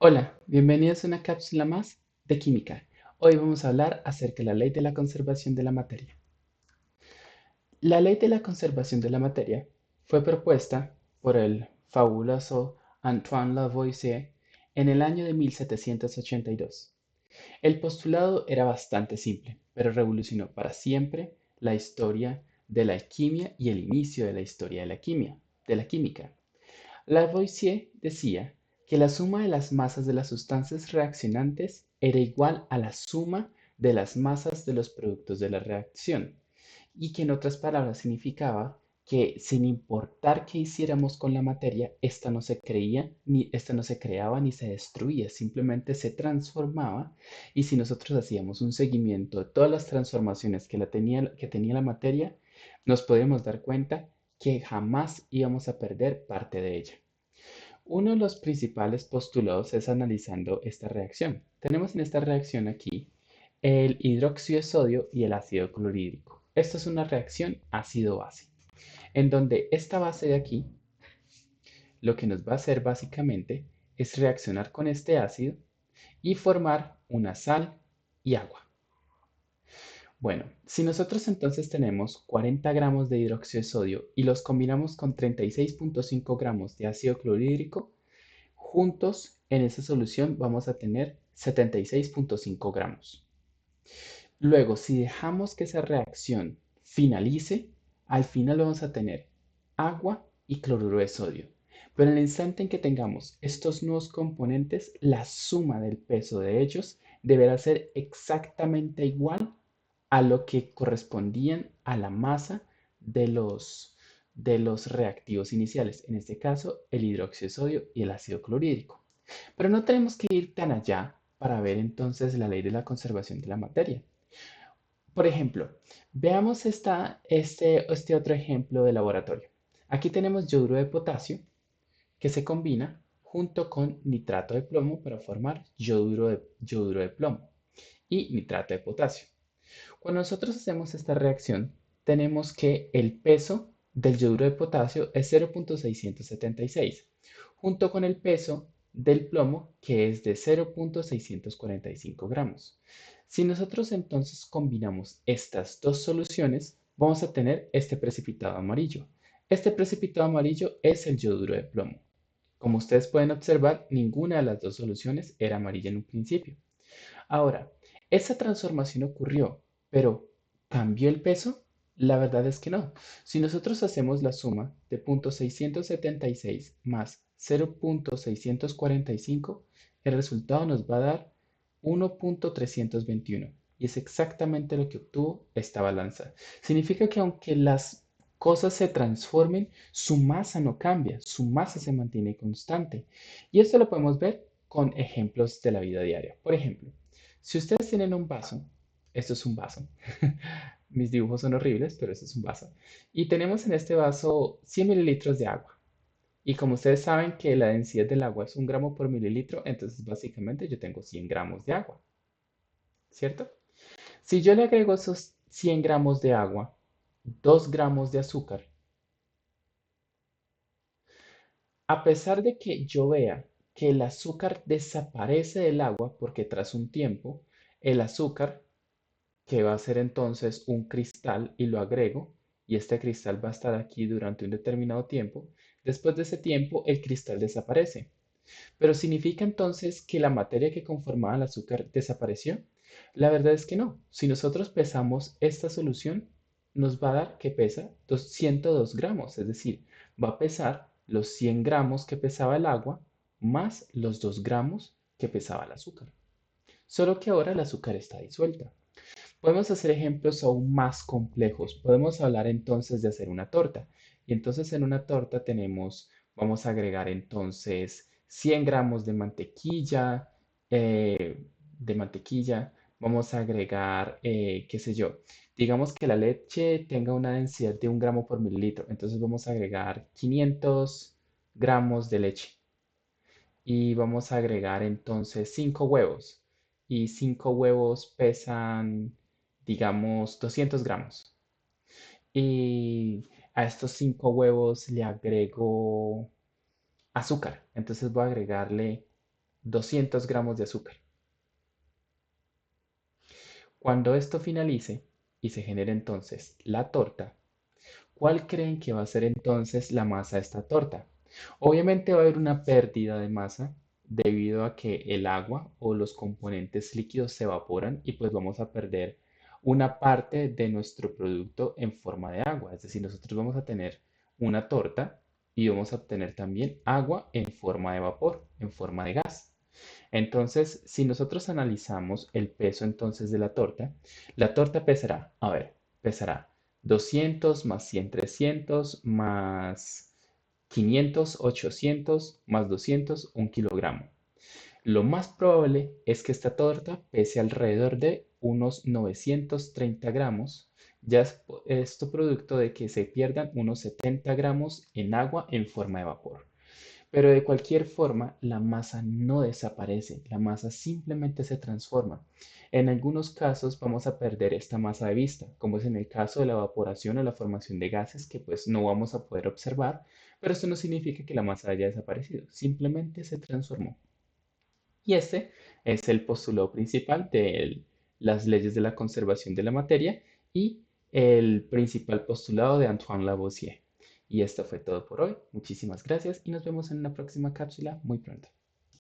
Hola, bienvenidos a una cápsula más de química. Hoy vamos a hablar acerca de la ley de la conservación de la materia. La ley de la conservación de la materia fue propuesta por el fabuloso Antoine Lavoisier en el año de 1782. El postulado era bastante simple, pero revolucionó para siempre la historia de la alquimia y el inicio de la historia de la química. Lavoisier decía que la suma de las masas de las sustancias reaccionantes era igual a la suma de las masas de los productos de la reacción, y que en otras palabras significaba que sin importar qué hiciéramos con la materia, esta no se creaba ni se destruía, simplemente se transformaba, y si nosotros hacíamos un seguimiento de todas las transformaciones que tenía la materia, nos podíamos dar cuenta que jamás íbamos a perder parte de ella. Uno de los principales postulados es analizando esta reacción. Tenemos en esta reacción aquí el hidróxido de sodio y el ácido clorhídrico. Esta es una reacción ácido-base, en donde esta base de aquí lo que nos va a hacer básicamente es reaccionar con este ácido y formar una sal y agua. Bueno, si nosotros entonces tenemos 40 gramos de hidróxido de sodio y los combinamos con 36,5 gramos de ácido clorhídrico, juntos en esa solución vamos a tener 76,5 gramos. Luego, si dejamos que esa reacción finalice, al final vamos a tener agua y cloruro de sodio. Pero en el instante en que tengamos estos nuevos componentes, la suma del peso de ellos deberá ser exactamente igual a lo que correspondían a la masa de los reactivos iniciales, en este caso el hidróxido de sodio y el ácido clorhídrico. Pero no tenemos que ir tan allá para ver entonces la ley de la conservación de la materia. Por ejemplo, veamos este otro ejemplo de laboratorio. Aquí tenemos yoduro de potasio que se combina junto con nitrato de plomo para formar yoduro de plomo y nitrato de potasio. Cuando nosotros hacemos esta reacción, tenemos que el peso del yoduro de potasio es 0,676, junto con el peso del plomo, que es de 0,645 gramos. Si nosotros entonces combinamos estas dos soluciones, vamos a tener este precipitado amarillo. Este precipitado amarillo es el yoduro de plomo. Como ustedes pueden observar, ninguna de las dos soluciones era amarilla en un principio. Ahora, esa transformación ocurrió, pero ¿cambió el peso? La verdad es que no. Si nosotros hacemos la suma de 0,676 más 0,645, el resultado nos va a dar 1,321. Y es exactamente lo que obtuvo esta balanza. Significa que aunque las cosas se transformen, su masa no cambia, su masa se mantiene constante. Y esto lo podemos ver con ejemplos de la vida diaria. Por ejemplo, si ustedes tienen un vaso, esto es un vaso, mis dibujos son horribles, pero esto es un vaso, y tenemos en este vaso 100 mililitros de agua. Y como ustedes saben que la densidad del agua es 1 gramo por mililitro, entonces básicamente yo tengo 100 gramos de agua, ¿cierto? Si yo le agrego esos 100 gramos de agua, 2 gramos de azúcar, a pesar de que yo vea que el azúcar desaparece del agua, porque tras un tiempo el azúcar que va a ser entonces un cristal y lo agrego y este cristal va a estar aquí durante un determinado tiempo. Después de ese tiempo el cristal desaparece. Pero ¿significa entonces que la materia que conformaba el azúcar desapareció? La verdad es que no. Si nosotros pesamos esta solución, nos va a dar que pesa 202 gramos, es decir, va a pesar los 100 gramos que pesaba el agua más los 2 gramos que pesaba el azúcar. Solo que ahora el azúcar está disuelta. Podemos hacer ejemplos aún más complejos. Podemos hablar entonces de hacer una torta. Y entonces en una torta vamos a agregar entonces 100 gramos de mantequilla, vamos a agregar, qué sé yo, digamos que la leche tenga una densidad de 1 gramo por mililitro. Entonces vamos a agregar 500 gramos de leche y vamos a agregar entonces 5 huevos. Y 5 huevos pesan, digamos, 200 gramos. Y a estos 5 huevos le agrego azúcar. Entonces voy a agregarle 200 gramos de azúcar. Cuando esto finalice y se genere entonces la torta, ¿cuál creen que va a ser entonces la masa de esta torta? Obviamente va a haber una pérdida de masa debido a que el agua o los componentes líquidos se evaporan y pues vamos a perder una parte de nuestro producto en forma de agua. Es decir, nosotros vamos a tener una torta y vamos a obtener también agua en forma de vapor, en forma de gas. Entonces, si nosotros analizamos el peso entonces de la torta pesará, a ver, pesará 200 más 100, 300 más 500, 800 más 200, 1 kilogramo. Lo más probable es que esta torta pese alrededor de unos 930 gramos. Ya es esto producto de que se pierdan unos 70 gramos en agua en forma de vapor. Pero de cualquier forma, la masa no desaparece, la masa simplemente se transforma. En algunos casos vamos a perder esta masa de vista, como es en el caso de la evaporación o la formación de gases que pues no vamos a poder observar, pero esto no significa que la masa haya desaparecido, simplemente se transformó. Y este es el postulado principal de las leyes de la conservación de la materia y el principal postulado de Antoine Lavoisier. Y esto fue todo por hoy. Muchísimas gracias y nos vemos en una próxima cápsula muy pronto.